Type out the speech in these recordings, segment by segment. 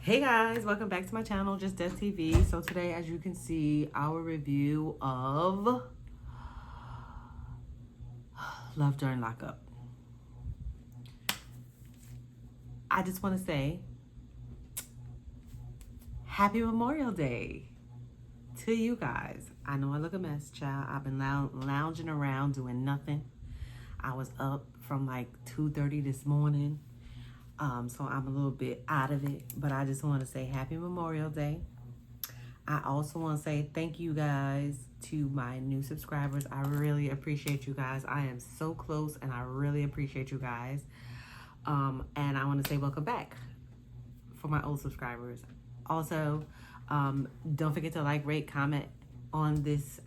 Hey guys, welcome back to my channel, Just Des TV. So today, as you can see, our review of Love During Lockup. I just want to say Happy Memorial Day to you guys. I know I look a mess, child. I've been lounging around doing nothing. I was up from like 2:30 this morning. So I'm a little bit out of it, but I just want to say Happy Memorial Day. I also want to say thank you guys to my new subscribers. I really appreciate you guys. I am so close and I really appreciate you guys. And I want to say welcome back for my old subscribers. Also, don't forget to like, rate, comment on this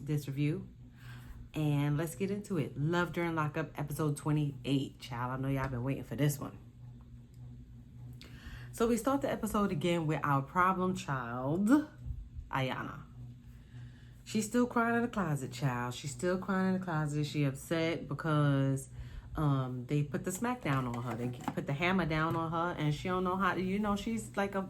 this review. And let's get into it. Love During Lockup, episode 28. Child, I know y'all been waiting for this one. So we start the episode again with our problem child, Ayonna. She's still crying in the closet, child. She's still crying in the closet. She upset because they put the smack down on her. They put the hammer down on her, and she don't know how to,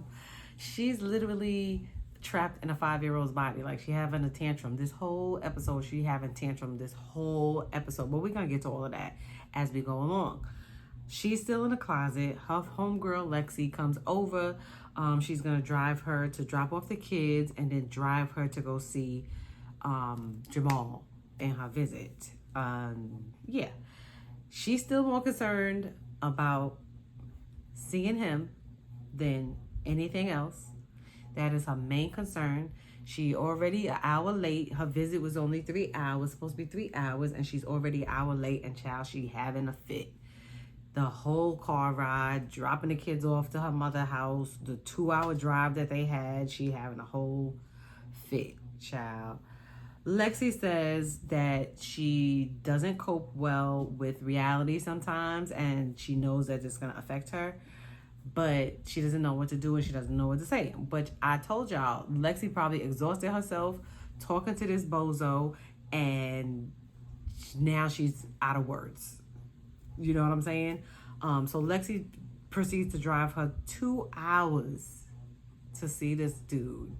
she's literally trapped in a 5-year-old's body. Like, she having a tantrum this whole episode. She having tantrum this whole episode, but we're gonna get to all of that as we go along. She's still in the closet. Her homegirl Lexi comes over. She's gonna drive her to drop off the kids and then drive her to go see Jamal in her visit. Yeah, she's still more concerned about seeing him than anything else. That is her main concern. She already an hour late. Her visit was only 3 hours, supposed to be 3 hours, and she's already an hour late, and child, she having a fit. The whole car ride, dropping the kids off to her mother's house, the 2-hour drive that they had, she having a whole fit, child. Lexi says that she doesn't cope well with reality sometimes, and she knows that it's going to affect her. But she doesn't know what to do and she doesn't know what to say. But I told y'all, Lexi probably exhausted herself talking to this bozo, and now she's out of words. You know what I'm saying? So Lexi proceeds to drive her 2 hours to see this dude.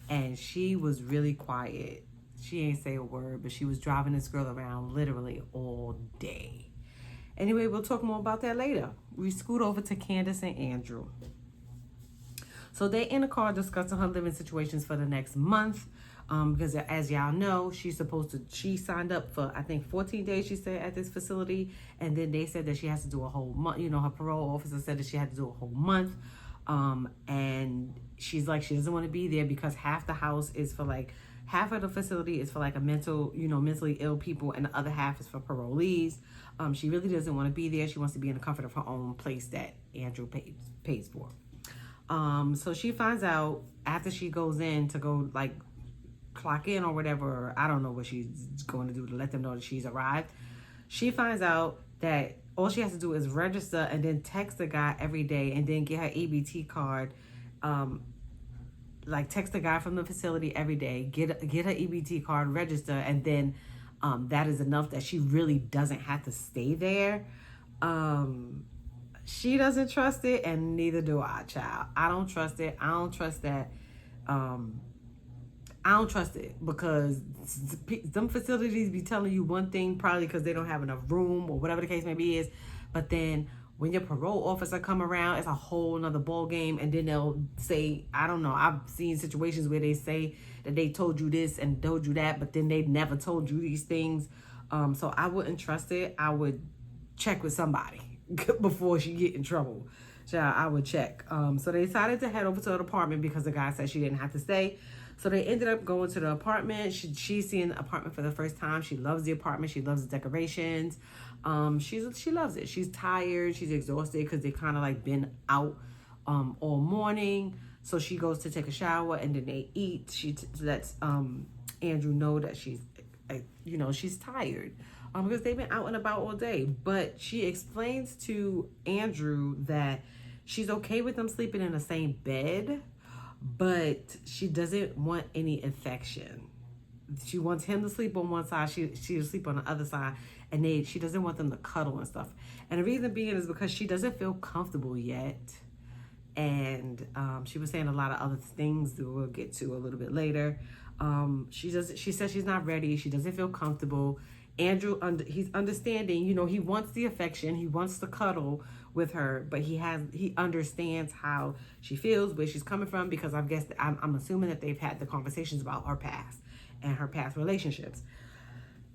And she was really quiet. She ain't say a word, but she was driving this girl around literally all day. Anyway, we'll talk more about that later. We scoot over to Candice and Andrew. So they in the car discussing her living situations for the next month. Because as y'all know, she signed up for, I think, 14 days, she said, at this facility. And then they said that she has to do a whole month. You know, her parole officer said that she had to do a whole month. And she's like, she doesn't want to be there because half the house is for like, half of the facility is for like a mentally ill people, and the other half is for parolees. She really doesn't want to be there. She wants to be in the comfort of her own place that Andrew pays for. So she finds out after she goes in to go like clock in or whatever, or I don't know what she's going to do to let them know that she's arrived. She finds out that all she has to do is register and then text the guy every day and then get her EBT card. Like, text the guy from the facility every day, get her EBT card, register, and then that is enough that she really doesn't have to stay there. She doesn't trust it, and neither do I, child. I don't trust it. I don't trust that. I don't trust it because some facilities be telling you one thing, probably because they don't have enough room or whatever the case may be is. But then when your parole officer come around, it's a whole nother ball game. And then they'll say, I don't know, I've seen situations where they say that they told you this and told you that, but then they never told you these things. So I wouldn't trust it. I would check with somebody before she get in trouble. So I would check. So they decided to head over to an apartment because the guy said she didn't have to stay. So they ended up going to the apartment. She's seeing the apartment for the first time. She loves the apartment. She loves the decorations. She loves it. She's tired. She's exhausted because they kind of like been out all morning. So she goes to take a shower and then they eat. She lets Andrew know that she's tired because they've been out and about all day. But she explains to Andrew that she's okay with them sleeping in the same bed, but she doesn't want any infection. She wants him to sleep on one side, she'll sleep on the other side, and she doesn't want them to cuddle and stuff. And the reason being is because she doesn't feel comfortable yet. And she was saying a lot of other things that we'll get to a little bit later. She says she's not ready. She doesn't feel comfortable. Andrew, he's understanding, you know, he wants the affection, he wants to cuddle with her, but he understands how she feels, where she's coming from, because I'm assuming that they've had the conversations about her past and her past relationships.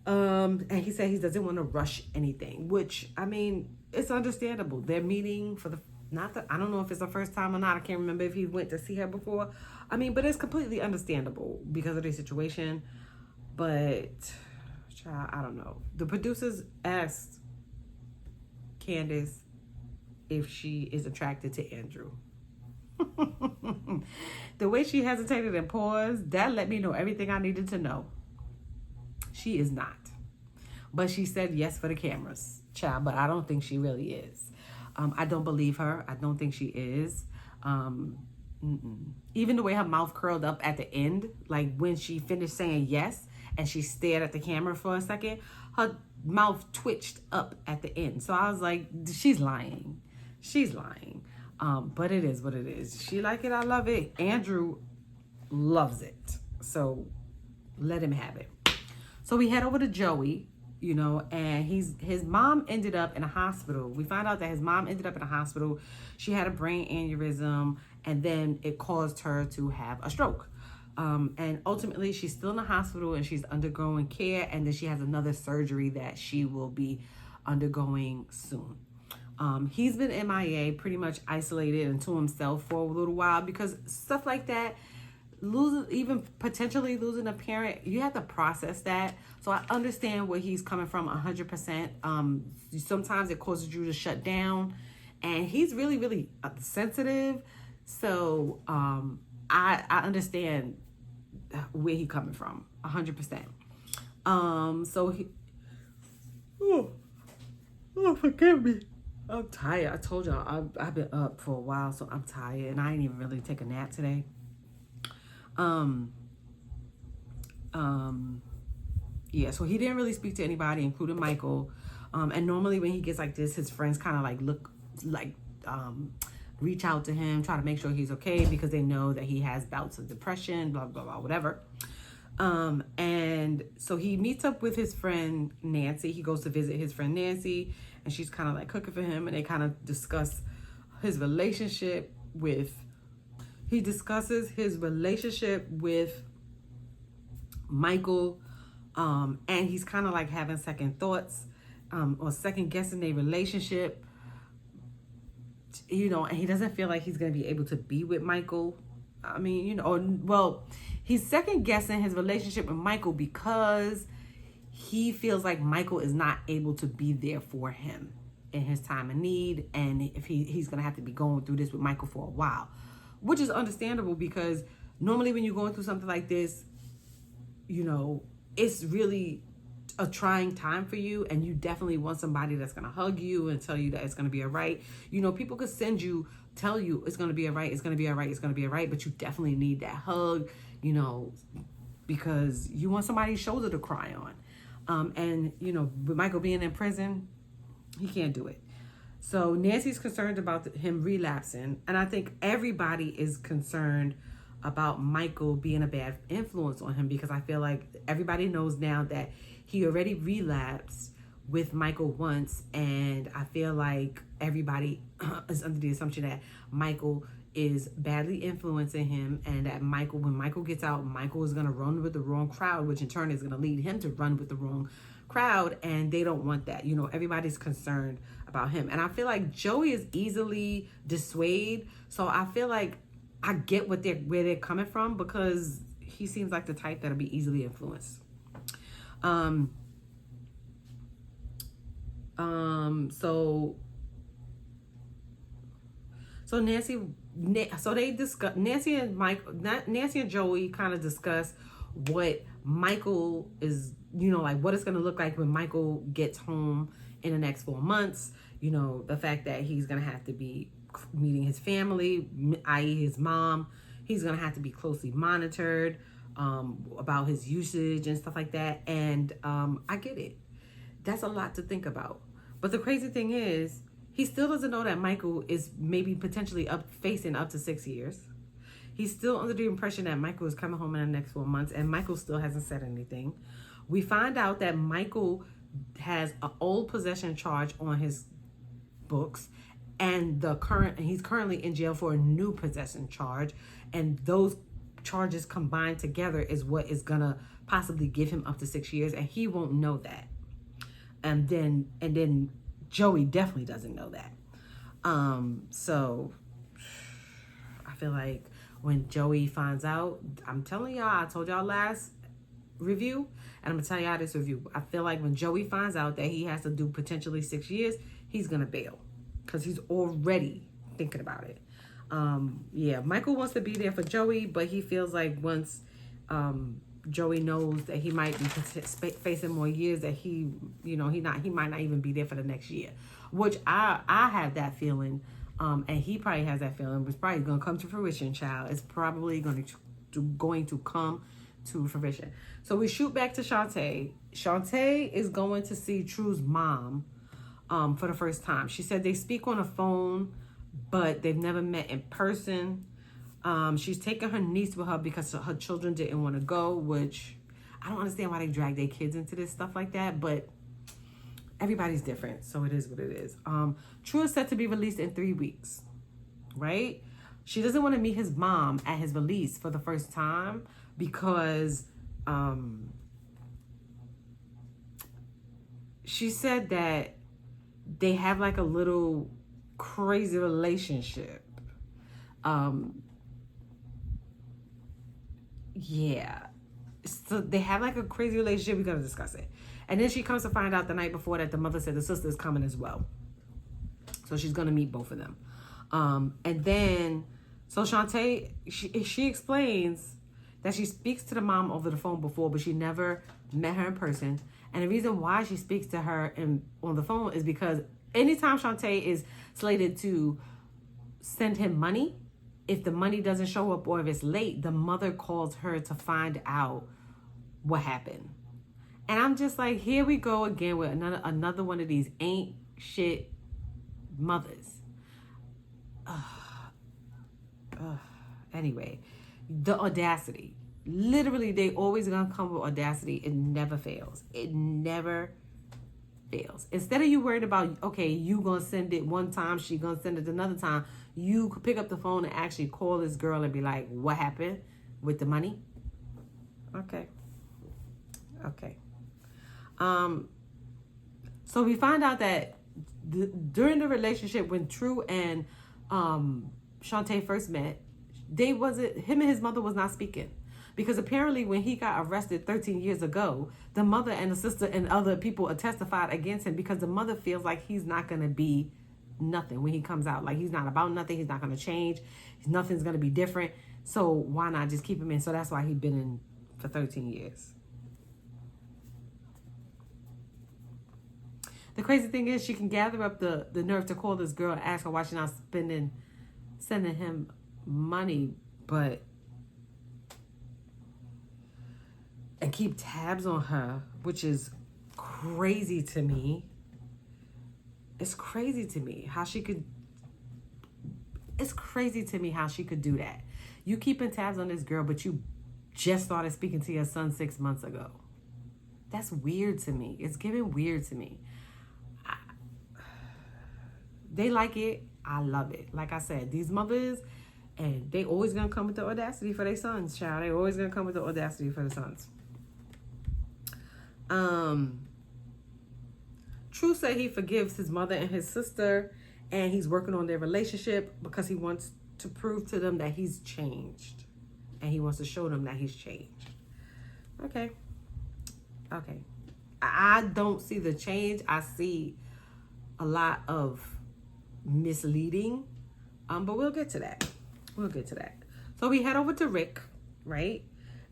And he said he doesn't want to rush anything, which, I mean, it's understandable. They're meeting for I don't know if it's the first time or not. I can't remember if he went to see her before. I mean, but it's completely understandable because of the situation. But I don't know. The producers asked Candice if she is attracted to Andrew. The way she hesitated and paused, that let me know everything I needed to know. She is not. But she said yes for the cameras, child, but I don't think she really is. I don't believe her. I don't think she is. Even the way her mouth curled up at the end, like when she finished saying yes and she stared at the camera for a second, her mouth twitched up at the end. So I was like, she's lying. She's lying. But it is what it is. She like it, I love it. Andrew loves it. So let him have it. So we head over to Joey, you know, and his mom ended up in a hospital. We found out that his mom ended up in a hospital. She had a brain aneurysm, and then it caused her to have a stroke. And ultimately, she's still in the hospital, and she's undergoing care, and then she has another surgery that she will be undergoing soon. He's been MIA, pretty much isolated into himself for a little while, because stuff like that, even potentially losing a parent, you have to process that. So I understand where he's coming from 100%. Sometimes it causes you to shut down, and he's really, really sensitive. So I understand where he's coming from 100%. So forgive me. I'm tired. I told y'all I've been up for a while, so I'm tired, and I ain't even really take a nap today. Yeah, so he didn't really speak to anybody, including Michael. And normally when he gets like this, his friends kind of reach out to him, try to make sure he's okay, because they know that he has bouts of depression, blah, blah, blah, whatever. And so he meets up with his friend Nancy. He goes to visit his friend Nancy, and she's kind of like cooking for him, and they kind of discuss his relationship with Michael, and he's kind of like having second thoughts, or second guessing their relationship, you know, and he doesn't feel like he's going to be able to be with Michael. I mean, you know, he's second guessing his relationship with Michael because he feels like Michael is not able to be there for him in his time of need, and if he's going to have to be going through this with Michael for a while, which is understandable, because normally when you're going through something like this, you know, it's really a trying time for you, and you definitely want somebody that's going to hug you and tell you that it's going to be all right. You know, people could tell you it's going to be all right, it's going to be all right, it's going to be all right, but you definitely need that hug, you know, because you want somebody's shoulder to cry on. And, you know, with Michael being in prison, he can't do it. So Nancy's concerned about him relapsing, and I think everybody is concerned about Michael being a bad influence on him, because I feel like everybody knows now that he already relapsed with Michael once, and I feel like everybody is under the assumption that Michael is badly influencing him, and that when Michael gets out, Michael is going to run with the wrong crowd, which in turn is going to lead him to run with the wrong crowd, and they don't want that. You know, everybody's concerned about him, and I feel like Joey is easily dissuaded, so I feel like I get where they're coming from, because he seems like the type that'll be easily influenced. So Nancy and Joey kind of discuss what Michael is, you know, like what it's going to look like when Michael gets home in the next 4 months. You know, the fact that he's going to have to be meeting his family, i.e. his mom. He's going to have to be closely monitored about his usage and stuff like that. And I get it. That's a lot to think about. But the crazy thing is, he still doesn't know that Michael is maybe potentially facing up to 6 years. He's still under the impression that Michael is coming home in the next 4 months, and Michael still hasn't said anything. We find out that Michael has an old possession charge on his books, and he's currently in jail for a new possession charge, and those charges combined together is what is gonna possibly give him up to 6 years, and he won't know that. And then Joey definitely doesn't know that. So I feel like when Joey finds out, I'm telling y'all, I told y'all last review, and I'm gonna tell y'all this review. I feel like when Joey finds out that he has to do potentially 6 years, he's gonna bail because he's already thinking about it. Yeah, Michael wants to be there for Joey, but he feels like once Joey knows that he might be facing more years, that he might not even be there for the next year, which I have that feeling, and he probably has that feeling. It's probably gonna come to fruition, child. It's probably going to come to fruition. So we shoot back to Shantae. Shantae is going to see True's mom for the first time. She said they speak on the phone, but they've never met in person. She's taking her niece with her because her children didn't want to go, which I don't understand why they drag their kids into this stuff like that, but everybody's different, so it is what it is. True is set to be released in 3 weeks, right? She doesn't want to meet his mom at his release for the first time because she said that they have like a little crazy relationship. Yeah. So they have like a crazy relationship. We're going to discuss it. And then she comes to find out the night before that the mother said the sister is coming as well. So she's going to meet both of them. And then, so Shantae, she explains that she speaks to the mom over the phone before, but she never met her in person. And the reason why she speaks to her on the phone is because anytime Shantae is slated to send him money, if the money doesn't show up or if it's late, the mother calls her to find out what happened. And I'm just like, here we go again with another one of these ain't shit mothers. Anyway, the audacity. Literally, they always gonna come with audacity. It never fails. It never fails. Instead of you worried about, okay, you gonna send it one time, she gonna send it another time, you could pick up the phone and actually call this girl and be like, what happened with the money? Okay. So we find out that during the relationship when True and Shantae first met, him and his mother was not speaking. Because apparently when he got arrested 13 years ago, the mother and the sister and other people testified against him because the mother feels like he's not going to be nothing when he comes out. Like he's not about nothing. He's not going to change. Nothing's going to be different. So why not just keep him in? So that's why he's been in for 13 years. The crazy thing is she can gather up the nerve to call this girl and ask her why she's not sending him money, and keep tabs on her, which is crazy to me. It's crazy to me how she could do that. You keeping tabs on this girl, but you just started speaking to your son 6 months ago. That's weird to me. It's giving weird to me. They like it. I love it. Like I said, these mothers, and they always gonna come with the audacity for their sons, child. They always gonna come with the audacity for the sons. True said he forgives his mother and his sister, and he's working on their relationship because he wants to prove to them that he's changed, and he wants to show them that he's changed. Okay. I don't see the change. I see a lot of misleading, but we'll get to that. So we head over to Rick, right?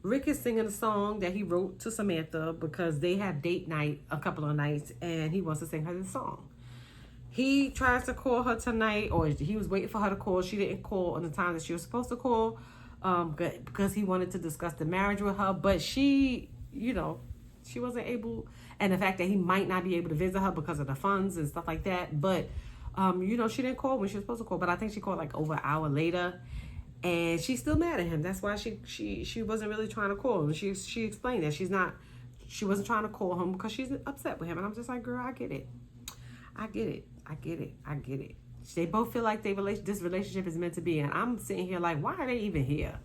Rick is singing a song that he wrote to Samantha because they have date night a couple of nights, and he wants to sing her this song. He tries to call her tonight, or he was waiting for her to call. She didn't call on the time that she was supposed to call, because he wanted to discuss the marriage with her. But she, she wasn't able, and the fact that he might not be able to visit her because of the funds and stuff like that. But you know, she didn't call when she was supposed to call, but I think she called like over an hour later, and she's still mad at him. That's why she wasn't really trying to call him. She explained that she wasn't trying to call him because she's upset with him. And I'm just like, girl, I get it. They both feel like this relationship is meant to be, and I'm sitting here like, why are they even here?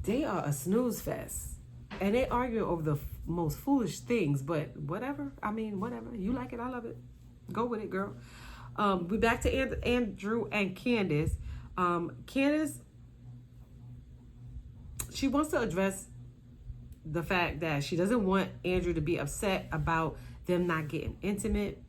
They are a snooze fest, and they argue over the most foolish things. But whatever. I mean, whatever. You like it, I love it. Go with it, girl. We're back to Andrew and Candice. Candice, she wants to address the fact that she doesn't want Andrew to be upset about them not getting intimate.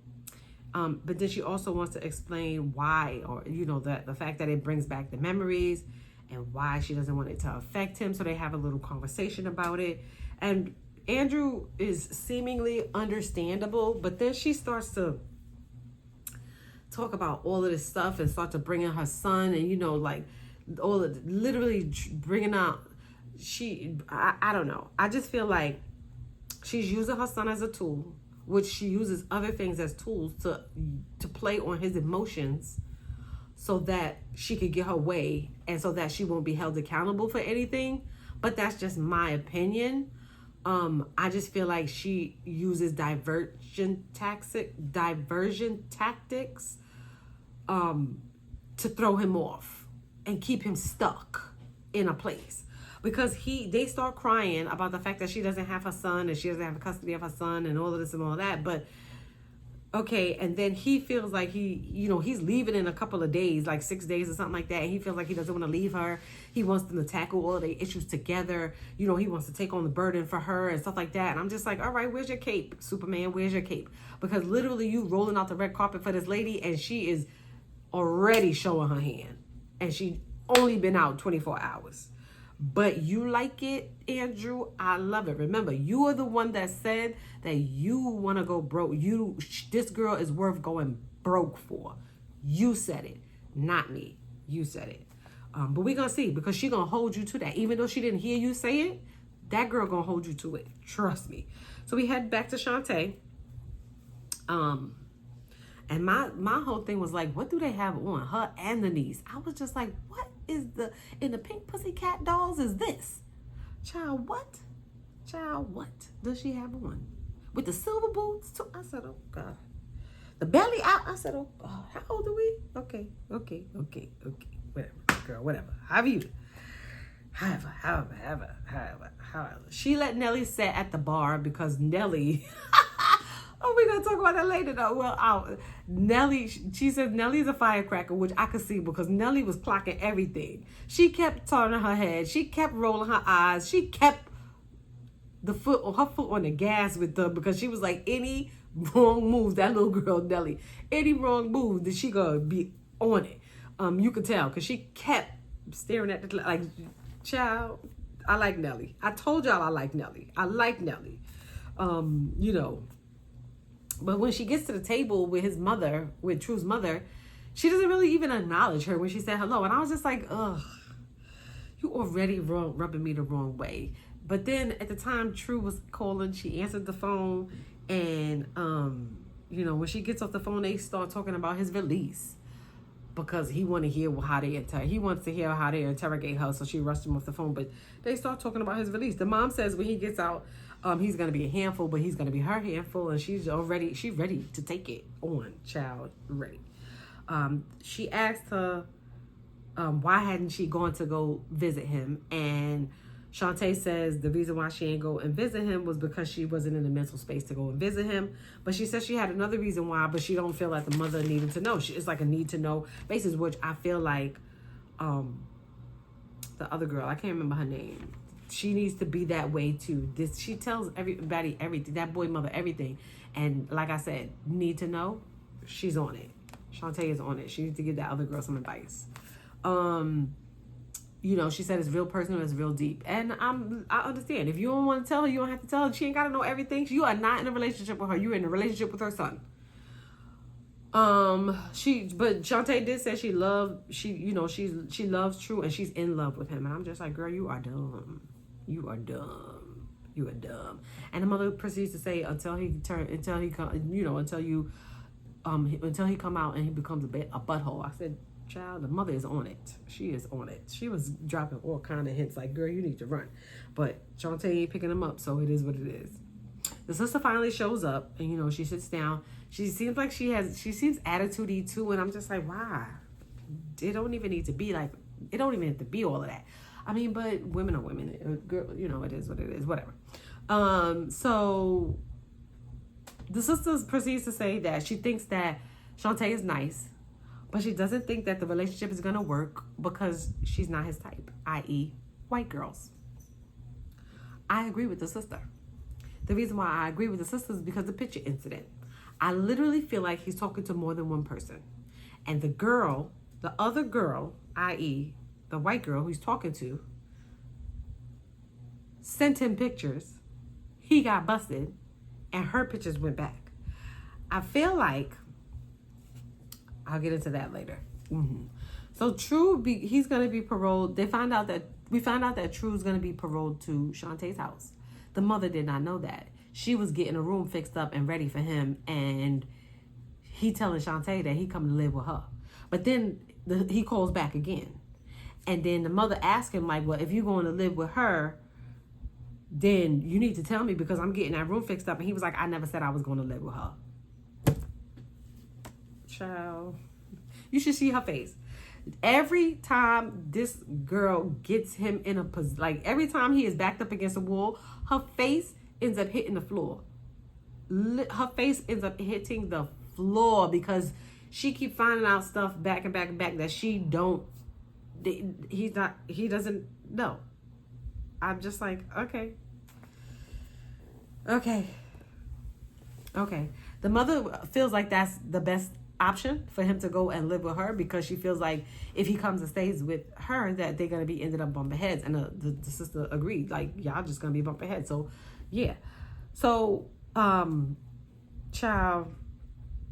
But then she also wants to explain why, or, you know, the fact that it brings back the memories and why she doesn't want it to affect him. So they have a little conversation about it. And Andrew is seemingly understandable, but then she starts to talk about all of this stuff and start to bring in her son, and, you know, like all of literally bringing out, I don't know. I just feel like she's using her son as a tool, which she uses other things as tools to play on his emotions so that she could get her way and so that she won't be held accountable for anything. But that's just my opinion. I just feel like she uses diversion tactics to throw him off and keep him stuck in a place. Because they start crying about the fact that she doesn't have her son and she doesn't have custody of her son and all of this and all that. But okay, and then he feels like he's leaving in a couple of days, like 6 days or something like that. And he feels like he doesn't want to leave her. He wants them to tackle all of their issues together. You know, he wants to take on the burden for her and stuff like that. And I'm just like, all right, where's your cape, Superman? Where's your cape? Because literally you rolling out the red carpet for this lady and she is already showing her hand. And she only been out 24 hours. But you like it, Andrew. I love it. Remember, you are the one that said that you want to go broke. This girl is worth going broke for. You said it, not me. You said it. But we're going to see, because she's going to hold you to that. Even though she didn't hear you say it, that girl going to hold you to it. Trust me. So we head back to Shonta. And my whole thing was like, what do they have on? Her and the niece. I was just like, what is in the Pink Pussycat Dolls is this? Child, what? Child, what does she have on? With the silver boots too? I said, oh God. The belly out. I said, oh God. How old are we? Okay. Whatever, girl, whatever. However. She let Nellie sit at the bar because Nellie... Oh, we're going to talk about that later, though. Well, Nellie, she said Nellie is a firecracker, which I could see because Nellie was clocking everything. She kept turning her head. She kept rolling her eyes. She kept her foot on the gas with her because she was like, any wrong move, that little girl, Nellie, any wrong move, that she going to be on it. You could tell because she kept staring at the, like, child, I like Nellie. I told y'all I like Nellie. You know. But when she gets to the table with his mother, with True's mother, she doesn't really even acknowledge her when she said hello. And I was just like, ugh, you already rubbing me the wrong way. But then at the time True was calling, she answered the phone. And, you know, when she gets off the phone, they start talking about his release. Because he wants to hear how they interrogate her. So she rushed him off the phone. But they start talking about his release. The mom says when he gets out, he's going to be a handful, but he's going to be her handful. And she's ready to take it on, child, ready. She asked her why hadn't she gone to go visit him. And Shonta says the reason why she ain't go and visit him was because she wasn't in the mental space to go and visit him. But she said she had another reason why, but she don't feel like the mother needed to know. It's like a need to know basis, which I feel like the other girl, I can't remember her name. She needs to be that way too. She tells everybody everything, that boy mother everything. And like I said, need to know, she's on it. Shonta is on it. She needs to give that other girl some advice. You know, she said it's real personal, it's real deep. And I understand. If you don't want to tell her, you don't have to tell her. She ain't got to know everything. You are not in a relationship with her. You're in a relationship with her son. But Shonta did say she loves True and she's in love with him. And I'm just like, girl, you are dumb. You are dumb. You are dumb. And the mother proceeds to say, until he come out and he becomes a butthole. I said, child, the mother is on it. She is on it. She was dropping all kind of hints like, girl, you need to run. But Shonta ain't picking them up, so it is what it is. The sister finally shows up, and she sits down. She seems like she seems attitude-y too, and I'm just like, why? It don't even need to be like, it don't even have to be all of that. I mean, but women are women. Girl, it is what it is. Whatever. So the sister proceeds to say that she thinks that Shonta is nice, but she doesn't think that the relationship is going to work because she's not his type, i.e. white girls. I agree with the sister. The reason why I agree with the sister is because of the picture incident. I literally feel like he's talking to more than one person. And the other girl, i.e. the white girl who he's talking to, sent him pictures. He got busted, and her pictures went back. I feel like, I'll get into that later. So he's going to be paroled. We found out that True's going to be paroled to Shantae's house. The mother did not know that. She was getting a room fixed up and ready for him, and he telling Shantae that he come to live with her. But then he calls back again. And then the mother asked him, like, well, if you're going to live with her, then you need to tell me because I'm getting that room fixed up. And he was like, I never said I was going to live with her. Child. You should see her face. Every time this girl gets him in a position, like every time he is backed up against a wall, her face ends up hitting the floor. Her face ends up hitting the floor because she keep finding out stuff back and back and back that he doesn't know. I'm just like, okay. The mother feels like that's the best option for him to go and live with her because she feels like if he comes and stays with her that they're going to be ended up bumping heads. And the sister agreed, like, y'all just going to be bumping heads. So, yeah. So, child,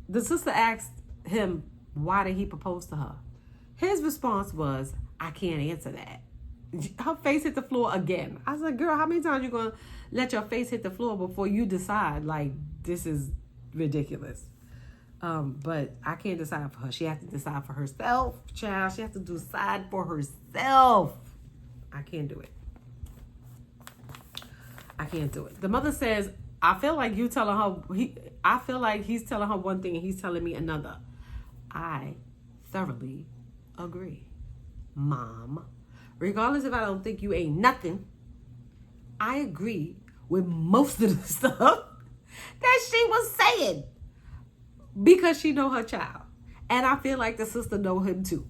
the sister asked him, why did he propose to her? His response was, I can't answer that. Her face hit the floor again. I was like, girl, how many times you going to let your face hit the floor before you decide, like, this is ridiculous? But I can't decide for her. She has to decide for herself, child. She has to decide for herself. I can't do it. I can't do it. The mother says, I feel like you telling her, I feel like he's telling her one thing and he's telling me another. I thoroughly agree, Mom. Regardless if I don't think you ain't nothing, I agree with most of the stuff that she was saying because she know her child. And I feel like the sister know him too.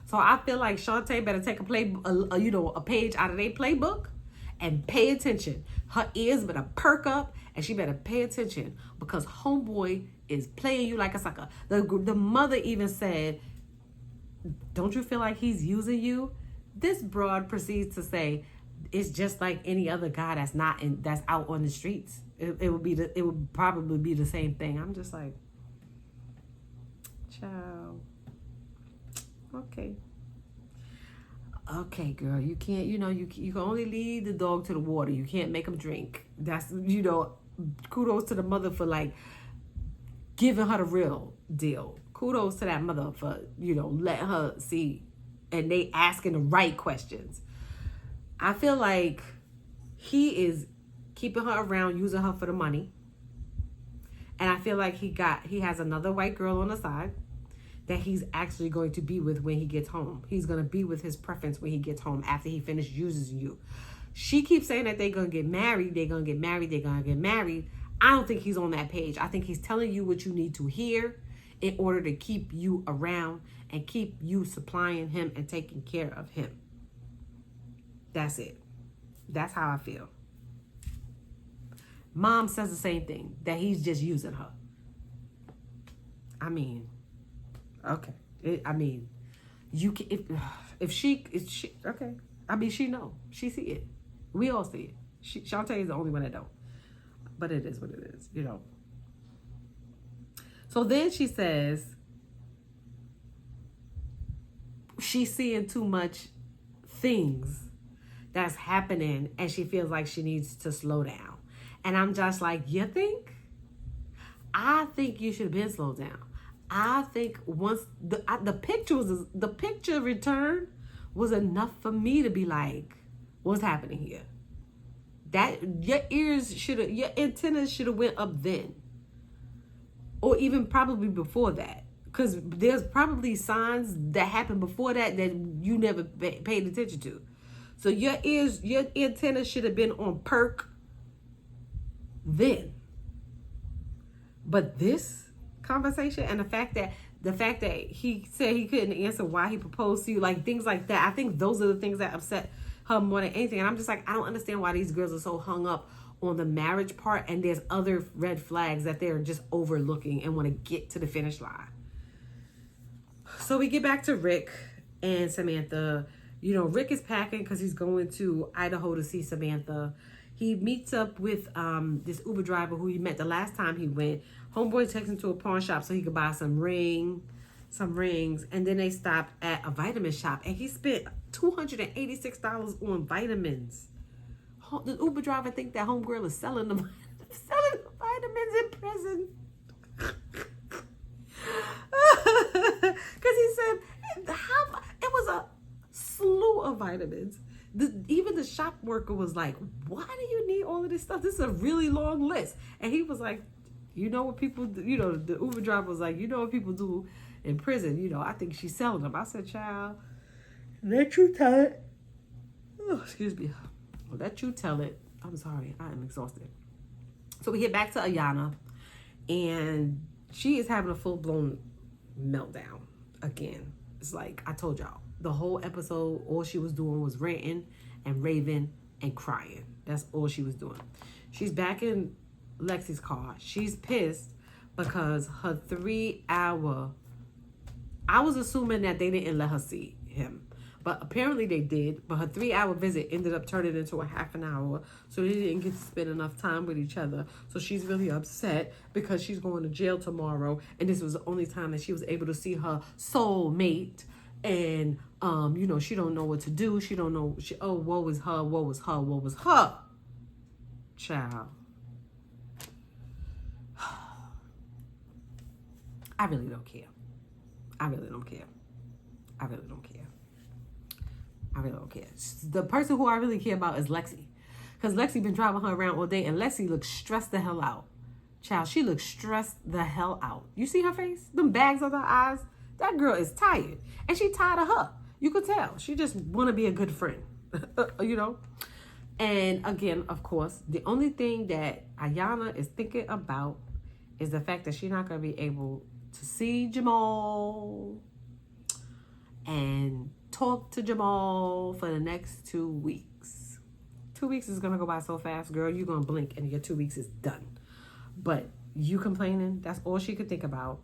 So I feel like Shantae better take a page out of their playbook and pay attention. Her ears better perk up and she better pay attention because homeboy is playing you like a sucker. The mother even said, don't you feel like he's using you? This broad proceeds to say, it's just like any other guy that's out on the streets. It would probably be the same thing. I'm just like, child. Okay, girl. You can't. You can only lead the dog to the water. You can't make him drink. That's kudos to the mother for like giving her the real deal. Kudos to that mother for letting her see. And they asking the right questions. I feel like he is keeping her around, using her for the money. And I feel like he has another white girl on the side that he's actually going to be with when he gets home. He's going to be with his preference when he gets home after he finishes using you. She keeps saying that they're going to get married. They're going to get married. They're going to get married. I don't think he's on that page. I think he's telling you what you need to hear in order to keep you around and keep you supplying him and taking care of him. That's it. That's how I feel. Mom says the same thing, that he's just using her. I mean, okay. You can if she okay. I mean, she know. She see it. We all see it. Shantae is the only one that don't. But it is what it is, So then she says she's seeing too much things that's happening, and she feels like she needs to slow down. And I'm just like, you think? I think you should have been slowed down. I think once the picture return was enough for me to be like, what's happening here? That your antennas should have went up then, or even probably before that, because there's probably signs that happened before that you never paid attention to. So your antennas should have been on perk then. But this conversation and the fact that he said he couldn't answer why he proposed to you, like things like that, I think those are the things that upset her more than anything. And I'm just like, I don't understand why these girls are so hung up on the marriage part, and there's other red flags that they're just overlooking and want to get to the finish line. So we get back to Rick and Samantha. You know, Rick is packing because he's going to Idaho to see Samantha. He meets up with this Uber driver who he met the last time he went. Homeboy takes him to a pawn shop so he could buy some rings. And then they stopped at a vitamin shop, and he spent $286 on vitamins. The Uber driver think that homegirl is selling the vitamins in prison. Because he said it was a slew of vitamins. Even the shop worker was like, why do you need all of this stuff? This is a really long list. And he was like, you know what people do? You know, the Uber driver was like, you know what people do in prison? You know, I think she's selling them. I said, child, let you tell it. Oh, excuse me. Let you tell it. I'm sorry. I am exhausted. So we get back to Ayonna, and she is having a full-blown meltdown again. It's like I told y'all, the whole episode, all she was doing was ranting and raving and crying. That's all she was doing. She's back in Lexi's car. She's pissed because her 3-hour, I was assuming that they didn't let her see him, but apparently they did. But her 3-hour visit ended up turning into a half an hour, so they didn't get to spend enough time with each other. So she's really upset because she's going to jail tomorrow, and this was the only time that she was able to see her soulmate. And you know, she don't know what to do. She don't know. Woe is her. Woe is her. Woe is her. Child. I really don't care. I really don't care. I really don't care. I really don't care. The person who I really care about is Lexi. Because Lexi been driving her around all day, and Lexi looks stressed the hell out. Child, she looks stressed the hell out. You see her face? Them bags under her eyes? That girl is tired. And she tired of her. You could tell. She just want to be a good friend. You know? And again, of course, the only thing that Ayonna is thinking about is the fact that she's not going to be able to see Jamal and talk to Jamal for the next 2 weeks. 2 weeks is going to go by so fast, girl. You're going to blink and your 2 weeks is done. But you complaining, that's all she could think about.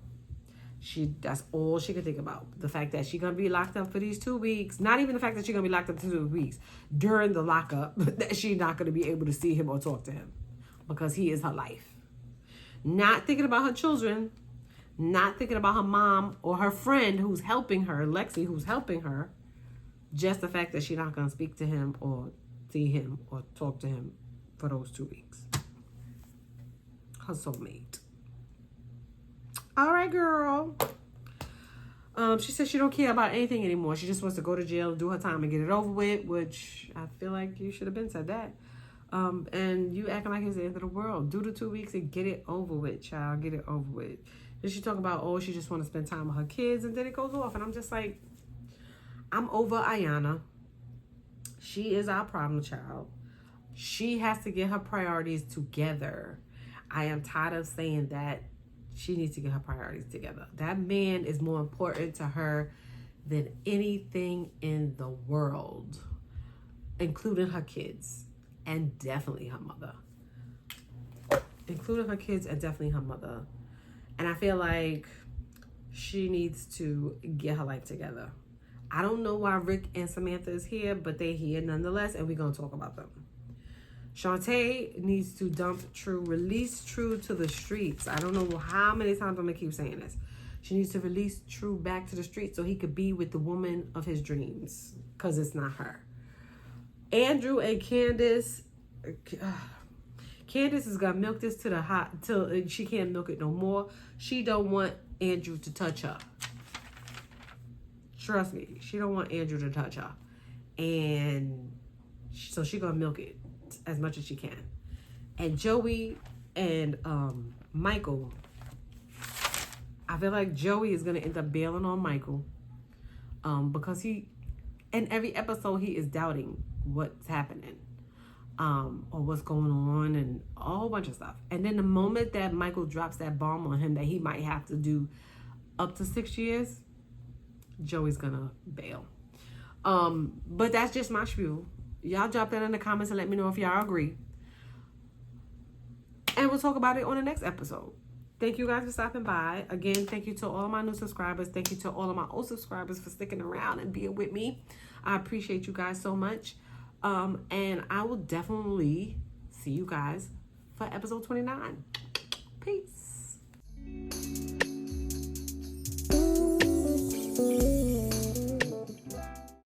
That's all she could think about. The fact that she's going to be locked up for these 2 weeks. Not even the fact that she's going to be locked up for 2 weeks. During the lockup, that she's not going to be able to see him or talk to him. Because he is her life. Not thinking about her children. Not thinking about her mom or her friend who's helping her. Lexi, who's helping her. Just the fact that she's not going to speak to him or see him or talk to him for those 2 weeks. Her soulmate. All right, girl. She said she don't care about anything anymore. She just wants to go to jail, do her time, and get it over with, which I feel like you should have been said that. And you acting like it's the end of the world. Do the 2 weeks and get it over with, child. Get it over with. Then she talk about, oh, she just want to spend time with her kids, and then it goes off. And I'm just like, I'm over Ayonna. She is our problem child. She has to get her priorities together. I am tired of saying that. She needs to get her priorities together. That man is more important to her than anything in the world, including her kids and definitely her mother. Including her kids and definitely her mother. And I feel like she needs to get her life together. I don't know why Rick and Samantha is here, but they're here nonetheless, and we're going to talk about them. Shonta needs to dump True, release True to the streets. I don't know how many times I'm going to keep saying this. She needs to release True back to the streets so he could be with the woman of his dreams, because it's not her. Andrew and Candice. Candice is gonna milk this to the hot till she can't milk it no more. She don't want Andrew to touch her. Trust me, she don't want Andrew to touch her, and so she gonna milk it as much as she can. And Joey and Michael, I feel like Joey is gonna end up bailing on Michael, because he, in every episode, he is doubting what's happening, or what's going on, and a whole bunch of stuff. And then the moment that Michael drops that bomb on him that he might have to do up to 6 years, Joey's gonna bail. But that's just my spiel. Y'all drop that in the comments and let me know if y'all agree. And we'll talk about it on the next episode. Thank you guys for stopping by. Again, thank you to all of my new subscribers. Thank you to all of my old subscribers for sticking around and being with me. I appreciate you guys so much. And I will definitely see you guys for episode 29. Peace.